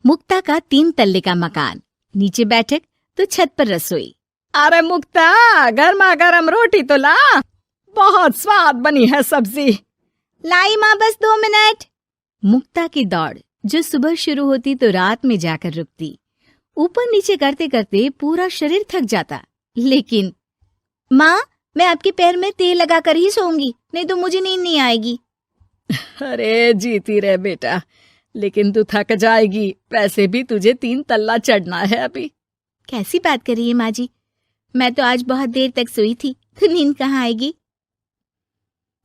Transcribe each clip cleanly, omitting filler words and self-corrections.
मुक्ता का 3 तल्ले का मकान, नीचे बैठक तो छत पर रसोई। अरे मुक्ता, गर्मा गर्म रोटी तो ला, बहुत स्वाद बनी है सब्जी। लाई माँ, बस 2 मिनट। मुक्ता की दौड़ जो सुबह शुरू होती तो रात में जाकर रुकती। ऊपर नीचे करते करते पूरा शरीर थक जाता, लेकिन माँ, मैं आपके पैर में तेल लगाकर ही सोऊंगी, नहीं तो मुझे नींद नहीं आएगी। अरे जीती रहे बेटा, लेकिन तू थक जाएगी, वैसे भी तुझे 3 तल्ला चढ़ना है अभी। कैसी बात कर रही है माँ जी, मैं तो आज बहुत देर तक सोई थी, तो नींद कहाँ आएगी।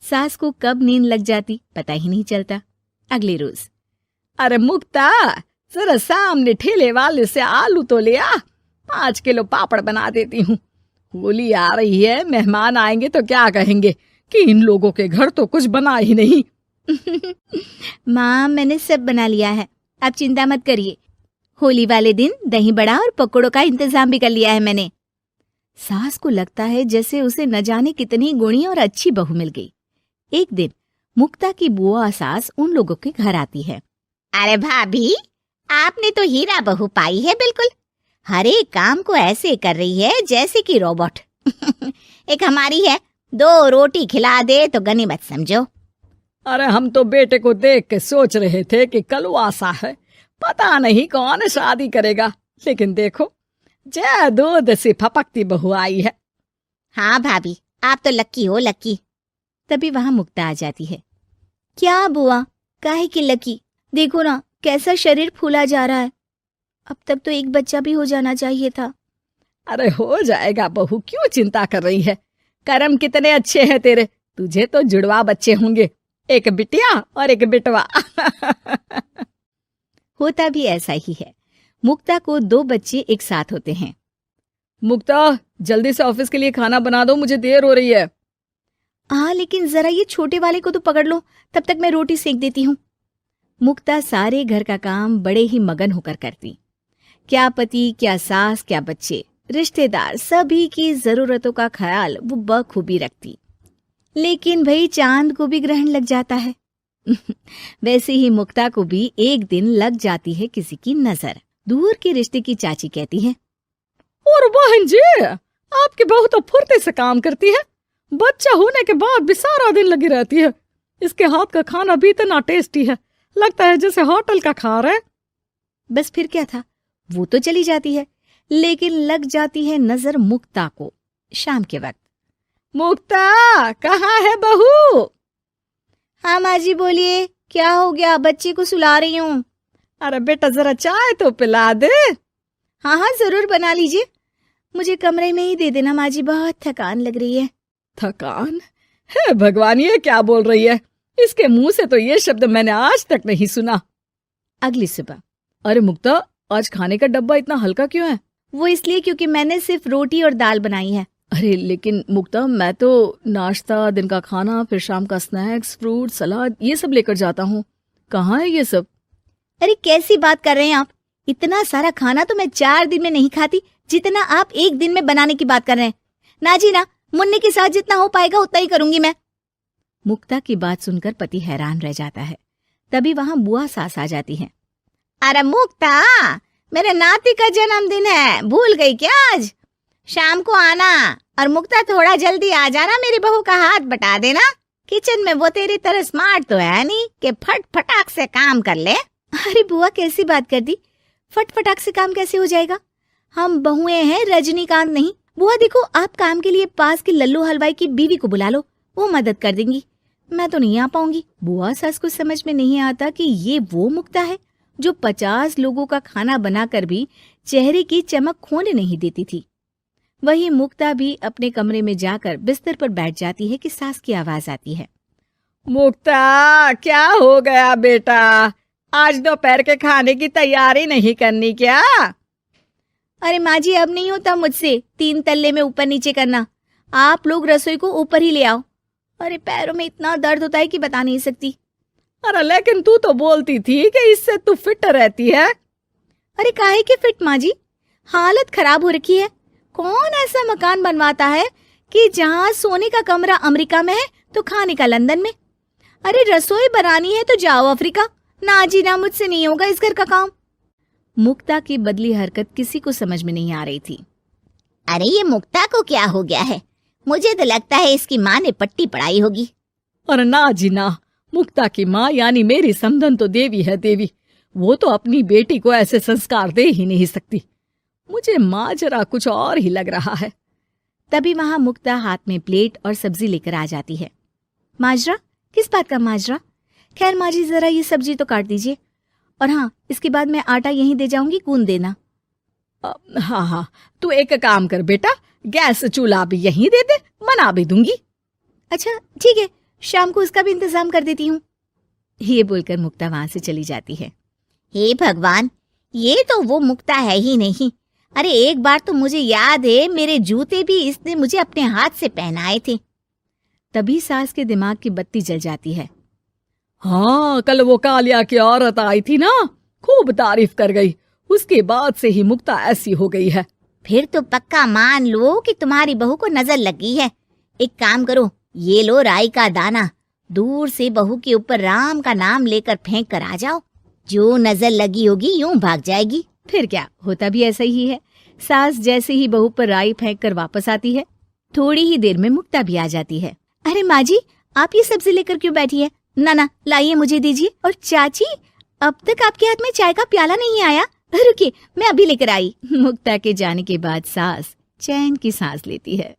सास को कब नींद लग जाती पता ही नहीं चलता। अगले रोज, अरे मुक्ता, जरा सामने ठेले वाले से आलू तो ले आ, 5 किलो पापड़ बना देती हूँ। होली आ रही है, मेहमान आएंगे तो क्या कहेंगे कि इन लोगों के घर तो कुछ बना ही नहीं। माँ, मैंने सब बना लिया है, आप चिंता मत करिए। होली वाले दिन दही बड़ा और पकौड़ों का इंतजाम भी कर लिया है मैंने। सास को लगता है जैसे उसे न जाने कितनी गुणी और अच्छी बहू मिल गई। एक दिन मुक्ता की बुआ सास उन लोगों के घर आती है। अरे भाभी, आपने तो हीरा बहू पाई है बिल्कुल। हर एक काम को ऐसे कर रही है जैसे कि रोबोट। एक हमारी है, 2 रोटी खिला दे तो गनीमत समझो। अरे हम तो बेटे को देख के सोच रहे थे कि कलवासा है, पता नहीं कौन शादी करेगा, लेकिन देखो जय दूध से फपकती बहू आई है। हाँ भाभी, आप तो लक्की हो, लक्की। तभी वहां मुक्ता आ जाती है। क्या बुआ, काहे की लकी, देखो ना कैसा शरीर फूला जा रहा है। अब तक तो एक बच्चा भी हो जाना चाहिए था। अरे हो जाएगा बहू, क्यों चिंता कर रही है। कर्म कितने अच्छे हैं तेरे, तुझे तो जुड़वा बच्चे होंगे, एक बिटिया और एक बिटवा। होता भी ऐसा ही है। मुक्ता को 2 बच्चे एक साथ होते हैं। मुक्ता, जल्दी से ऑफिस के लिए खाना बना दो, मुझे देर हो रही है। हाँ, लेकिन जरा ये छोटे वाले को तो पकड़ लो, तब तक मैं रोटी सेक देती हूँ। मुक्ता सारे घर का काम बड़े ही मगन होकर करती। क्या पति, क्या सास, क्या बच्चे, रिश्तेदार, सभी की जरूरतों का ख्याल वो बखूबी रखती। लेकिन भाई चांद को भी ग्रहण लग जाता है। वैसे ही मुक्ता को भी एक दिन लग जाती है किसी की नजर। दूर के रिश्ते की चाची कहती है, और बहन जी, आपकी बहू तो फुर्ती से काम करती है, बच्चा होने के बाद भी सारा दिन लगी रहती है। इसके हाथ का खाना भी इतना टेस्टी है, लगता है जैसे होटल का खा रहे। बस फिर क्या था, वो तो चली जाती है, लेकिन लग जाती है नजर मुक्ता को। शाम के वक्त, मुक्ता, कहाँ है बहू? हाँ माँ जी, बोलिए, क्या हो गया? बच्चे को सुला रही हूँ। अरे बेटा, जरा चाय तो पिला दे। हाँ हाँ, जरूर बना लीजिए, मुझे कमरे में ही दे देना माँ जी, बहुत थकान लग रही है। थकान है? भगवान, ये क्या बोल रही है, इसके मुंह से तो ये शब्द मैंने आज तक नहीं सुना। अगली सुबह, अरे मुक्ता, आज खाने का डब्बा इतना हल्का क्यों है? वो इसलिए क्योंकि मैंने सिर्फ रोटी और दाल बनाई है। अरे लेकिन मुक्ता, मैं तो नाश्ता, दिन का खाना, फिर शाम का स्नैक्स, फ्रूट, सलाद, ये सब लेकर जाता हूँ। कहाँ है ये सब? अरे कैसी बात कर रहे हैं आप, इतना सारा खाना तो मैं 4 दिन में नहीं खाती, जितना आप 1 दिन में बनाने की बात कर रहे हैं। ना जी ना, मुन्ने के साथ जितना हो पाएगा उतना ही करूंगी मैं। मुक्ता की बात सुनकर पति हैरान रह जाता है। तभी वहां बुआ सास आ जाती है। अरे मुक्ता, मेरे नाती का जन्मदिन है, भूल गई क्या? आज शाम को आना, और मुक्ता थोड़ा जल्दी आ जाना, मेरी बहू का हाथ बटा देना। किचन में वो तेरी तरह स्मार्ट तो है नहीं कि फट फटाक से काम कर ले। अरे बुआ, कैसी बात कर दी, फट फटाक से काम कैसे हो जाएगा? हम बहुएं हैं, रजनीकांत नहीं। बुआ देखो, आप काम के लिए पास के लल्लू हलवाई की बीवी को बुला लो, वो मदद कर देंगी, मैं तो नहीं आ पाऊंगी। बुआ सास को समझ में नहीं आता कि ये वो मुक्ता है जो 50 लोगों का खाना बनाकर भी चेहरे की चमक खोने नहीं देती थी। वही मुक्ता भी अपने कमरे में जाकर बिस्तर पर बैठ जाती है कि सास की आवाज आती है। मुक्ता, क्या हो गया बेटा, आज दोपहर के खाने की तैयारी नहीं करनी क्या? अरे माँ जी, अब नहीं होता मुझसे 3 तल्ले में ऊपर नीचे करना, आप लोग रसोई को ऊपर ही ले आओ। अरे पैरों में इतना दर्द होता है कि बता नहीं सकती। अरे लेकिन तू तो बोलती थी कि इससे तू फिट रहती है। अरे काहे के फिट माँ जी, हालत खराब हो रखी है। कौन ऐसा मकान बनवाता है कि जहाँ सोने का कमरा अमेरिका में है तो खाने का लंदन में। अरे रसोई बनानी है तो जाओ अफ्रीका। ना जी ना, मुझसे नहीं होगा इस घर का काम। मुक्ता की बदली हरकत किसी को समझ में नहीं आ रही थी। अरे ये मुक्ता को क्या हो गया है? मुझे तो लगता है इसकी माँ ने पट्टी पढ़ाई होगी। और ना जी ना, मुक्ता की माँ यानी मेरी समधन तो देवी है देवी। वो तो अपनी बेटी को ऐसे संस्कार दे ही नहीं सकती। मुझे माजरा कुछ और ही लग रहा है। तभी वहां मुक्ता हाथ में प्लेट और सब्जी लेकर आ जाती है। माजरा? किस बात का माजरा? खैर माँ जी, जरा ये सब्जी तो काट दीजिए, और हाँ, इसके बाद मैं आटा यहीं दे जाऊंगी, गूंद देना। हाँ हाँ, तू एक काम कर बेटा, गैस चूल्हा भी यहीं दे दे, बना भी दूंगी। अच्छा ठीक है, शाम को उसका भी इंतजाम कर देती हूँ। ये बोलकर मुक्ता वहां से चली जाती है। हे भगवान, ये तो वो मुक्ता है ही नहीं। अरे एक बार तो मुझे याद है, मेरे जूते भी इसने मुझे अपने हाथ से पहनाए थे। तभी सास के दिमाग की बत्ती जल जाती है। हाँ, कल वो कालिया की औरत आई थी ना, खूब तारीफ कर गई। उसके बाद से ही मुक्ता ऐसी हो गई है। फिर तो पक्का मान लो कि तुम्हारी बहू को नजर लगी है। एक काम करो, ये लो राई का दाना, दूर से बहू के ऊपर राम का नाम लेकर फेंक कर आ जाओ। जो नजर लगी होगी यूं भाग जाएगी। फिर क्या, होता भी ऐसा ही है। सास जैसे ही बहू पर राई फेंक कर वापस आती है, थोड़ी ही देर में मुक्ता भी आ जाती है। अरे माँ जी, आप ये सब्जी लेकर क्यों बैठी है? ना ना, लाइए, मुझे दीजिए। और चाची, अब तक आपके हाथ में चाय का प्याला नहीं आया। रुकिए, मैं अभी लेकर आई। मुक्ता के जाने के बाद सास चैन की सांस लेती है।